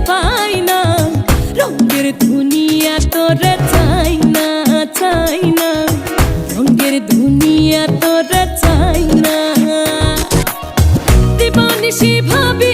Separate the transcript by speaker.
Speaker 1: পাই না, রঙের দুনিয়া তোরা চাই না, চাই না, রঙের দুনিয়া তোরা চাই না। দিবানিশি ভাবি